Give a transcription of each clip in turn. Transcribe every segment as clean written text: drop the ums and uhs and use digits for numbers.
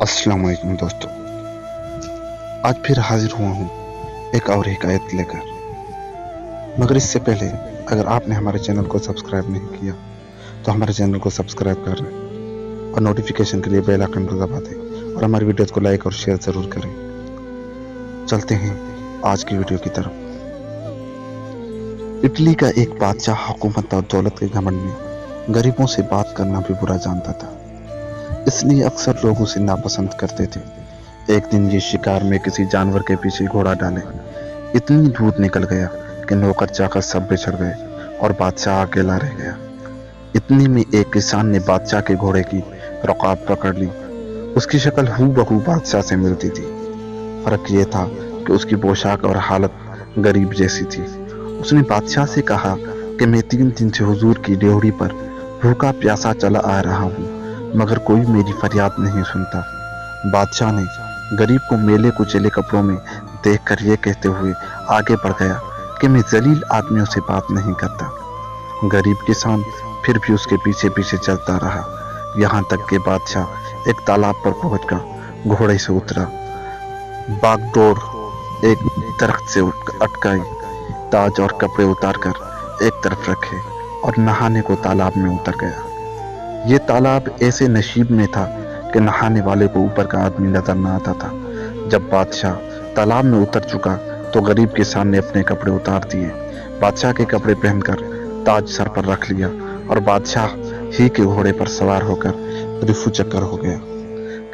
अस्सलाम वालेकुम दोस्तों, आज फिर हाजिर हुआ हूँ एक और हिकायत लेकर। मगर इससे पहले अगर आपने हमारे चैनल को सब्सक्राइब नहीं किया तो हमारे चैनल को सब्सक्राइब कर लें और नोटिफिकेशन के लिए बेल आइकन को दबा दें और हमारी वीडियोस को लाइक और शेयर ज़रूर करें। चलते हैं आज की वीडियो की तरफ। इटली का एक बादशाह हुकूमत और दौलत के घमंड में गरीबों से बात करना भी बुरा जानता था, इसलिए अक्सर लोग उसे नापसंद करते थे। एक दिन ये शिकार में किसी जानवर के पीछे घोड़ा डाले इतनी दूर निकल गया कि नौकर चाकर सब बिछड़ गए और बादशाह अकेला रह गया। इतनी में एक किसान ने बादशाह के घोड़े की रकाब पकड़ ली। उसकी शक्ल हूबहू बादशाह से मिलती थी। फर्क ये था कि उसकी पोशाक और हालत गरीब जैसी थी। उसने बादशाह से कहा कि मैं 3 दिन से हुजूर की ड्योढ़ी पर भूखा प्यासा चला आ रहा हूँ, मगर कोई मेरी फरियाद नहीं सुनता। बादशाह ने गरीब को मेले कुचेले कपड़ों में देखकर यह कहते हुए आगे बढ़ गया कि मैं जलील आदमियों से बात नहीं करता। गरीब किसान फिर भी उसके पीछे पीछे चलता रहा, यहाँ तक कि बादशाह एक तालाब पर पहुंचकर घोड़े से उतरा। बागडोर एक दरख्त से अटकाई, ताज और कपड़े उतारकर एक तरफ रखे और नहाने को तालाब में उतर गया। ये तालाब ऐसे नशीब में था कि नहाने वाले को ऊपर का आदमी नजर न आता था। जब बादशाह तालाब में उतर चुका तो गरीब किसान ने अपने कपड़े उतार दिए, बादशाह के कपड़े पहनकर ताज सर पर रख लिया और बादशाह ही के घोड़े पर सवार होकर रिफू चक्कर हो गया।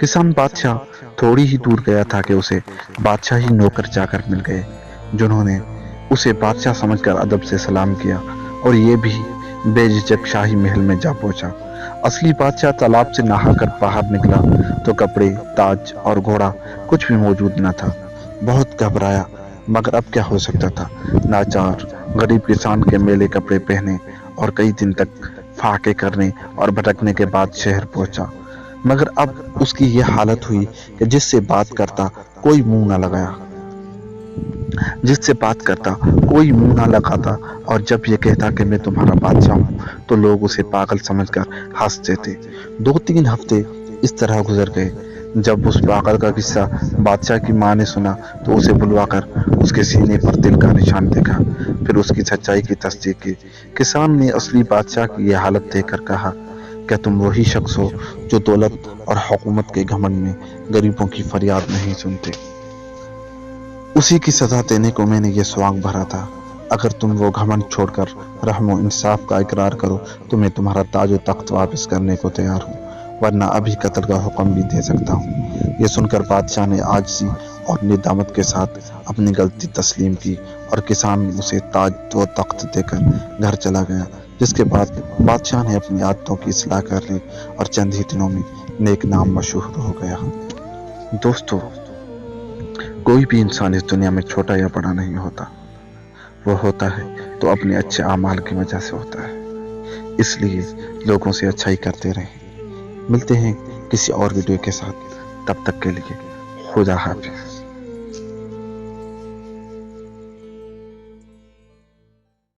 किसान बादशाह थोड़ी ही दूर गया था कि उसे बादशाही नौकर चाकर मिल गए, जिन्होंने उसे बादशाह समझकर अदब से सलाम किया और ये भी बेझिझक शाही महल में जा पहुंचा। असली बादशाह तालाब से नहाकर बाहर निकला तो कपड़े, ताज और घोड़ा कुछ भी मौजूद न था। बहुत घबराया, मगर अब क्या हो सकता था। नाचार गरीब किसान के मेले कपड़े पहने और कई दिन तक फाके करने और भटकने के बाद शहर पहुंचा, मगर अब उसकी ये हालत हुई कि जिससे बात करता कोई मुंह न लगाया, जिससे बात करता कोई मुंह ना लगाता, और जब ये कहता कि मैं तुम्हारा बादशाह हूँ तो लोग उसे पागल समझकर हंसते थे। 2-3 हफ्ते इस तरह गुजर गए। जब उस पागल का किस्सा बादशाह की माँ ने सुना तो उसे बुलवाकर उसके सीने पर तिल का निशान देखा, फिर उसकी सच्चाई की तस्दीक की। किसान ने असली बादशाह की यह हालत देखकर कहा, क्या तुम वही शख्स हो जो दौलत और हुकूमत के घमंड में गरीबों की फरियाद नहीं सुनते? उसी की सजा देने को मैंने ये स्वांग भरा था। अगर तुम वो घमंड छोड़कर रहमो इंसाफ का इकरार करो तो मैं तुम्हारा ताज और तख्त वापस करने को तैयार हूँ, वरना अभी कत्ल का हुक्म भी दे सकता हूँ। ये सुनकर बादशाह ने आजिज़ी और निदामत के साथ अपनी गलती तस्लीम की और किसान उसे ताज और तख्त देकर घर चला गया। जिसके बाद बादशाह ने अपनी आदतों की इस्लाह कर ली और चंद ही दिनों में नेक नाम मशहूर हो गया। दोस्तों, कोई भी इंसान इस दुनिया में छोटा या बड़ा नहीं होता। वो होता है तो अपने अच्छे आमाल की वजह से होता है। इसलिए लोगों से अच्छाई करते रहें। मिलते हैं किसी और वीडियो के साथ, तब तक के लिए खुदा हाफिज़।